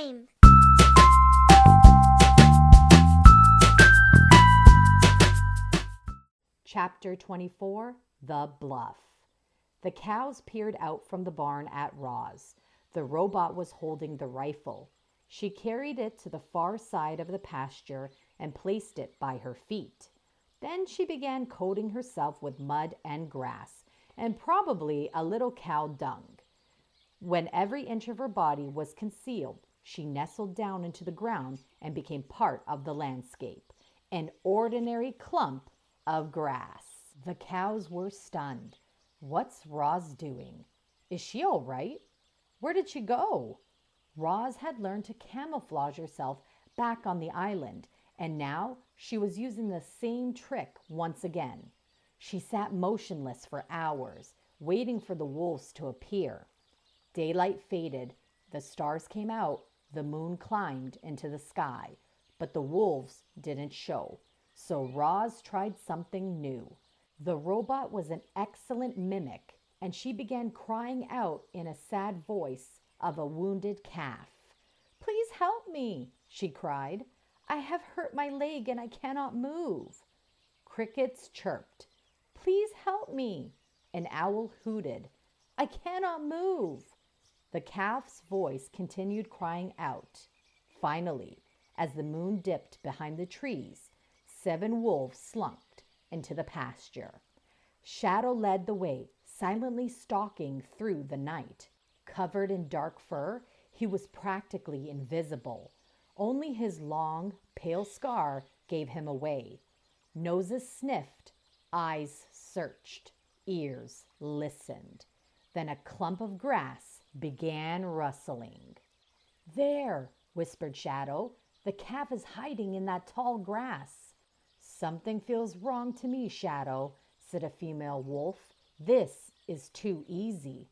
time. Chapter 24, The Bluff. The cows peered out from the barn at Roz. The robot was holding the rifle. She carried it to the far side of the pasture and placed it by her feet. Then she began coating herself with mud and grass, and probably a little cow dung. When every inch of her body was concealed, she nestled down into the ground and became part of the landscape, an ordinary clump of grass. The cows were stunned. What's Roz doing? Is she all right? Where did she go? Roz had learned to camouflage herself back on the island, and now she was using the same trick once again. She sat motionless for hours, waiting for the wolves to appear. Daylight faded, the stars came out, the moon climbed into the sky, but the wolves didn't show. So Roz tried something new. The robot was an excellent mimic, and she began crying out in a sad voice of a wounded calf. "Please help me," she cried. "I have hurt my leg and I cannot move." Crickets chirped. "Please help me." An owl hooted. "I cannot move." The calf's voice continued crying out. Finally, as the moon dipped behind the trees, 7 wolves slunk into the pasture. Shadow led the way, silently stalking through the night. Covered in dark fur, he was practically invisible. Only his long, pale scar gave him away. Noses sniffed, eyes searched, ears listened. Then a clump of grass began rustling. "There," whispered Shadow. "The calf is hiding in that tall grass." "Something feels wrong to me, Shadow," said a female wolf. "This is too easy."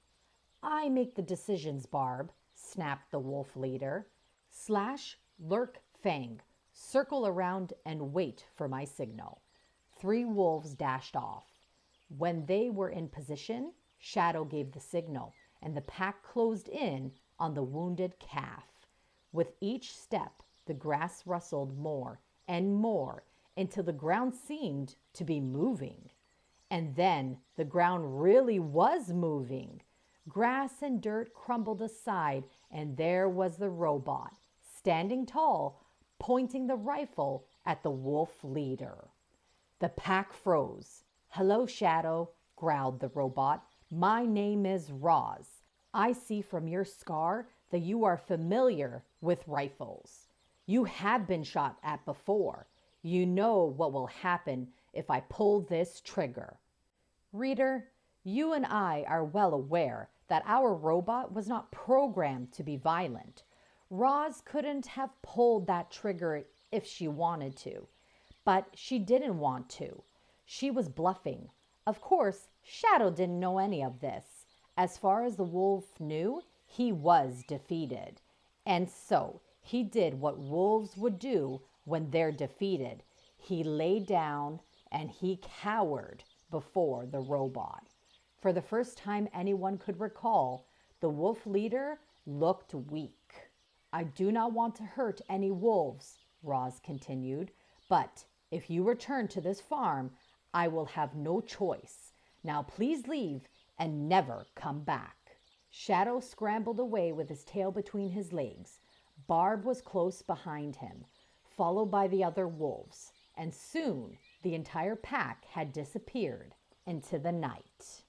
"I make the decisions, Barb," snapped the wolf leader. "Slash, lurk, fang. Circle around and wait for my signal." 3 wolves dashed off. When they were in position, Shadow gave the signal, and the pack closed in on the wounded calf. With each step, the grass rustled more and more until the ground seemed to be moving. And then the ground really was moving. Grass and dirt crumbled aside, and there was the robot, standing tall, pointing the rifle at the wolf leader. The pack froze. "Hello, Shadow," growled the robot. "My name is Roz. I see from your scar that you are familiar with rifles. You have been shot at before. You know what will happen if I pull this trigger." Reader, you and I are well aware that our robot was not programmed to be violent. Roz couldn't have pulled that trigger if she wanted to, but she didn't want to. She was bluffing. Of course, Shadow didn't know any of this. As far as the wolf knew, he was defeated. And so he did what wolves would do when they're defeated. He lay down and he cowered before the robot. For the first time anyone could recall, the wolf leader looked weak. "I do not want to hurt any wolves," Roz continued, "but if you return to this farm, I will have no choice. Now please leave and never come back." Shadow scrambled away with his tail between his legs. Barb was close behind him, followed by the other wolves, and soon the entire pack had disappeared into the night.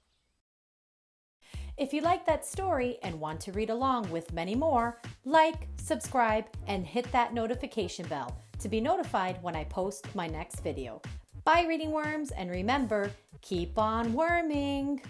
If you like that story and want to read along with many more, like, subscribe, and hit that notification bell to be notified when I post my next video. Bye, reading worms, and remember, keep on worming!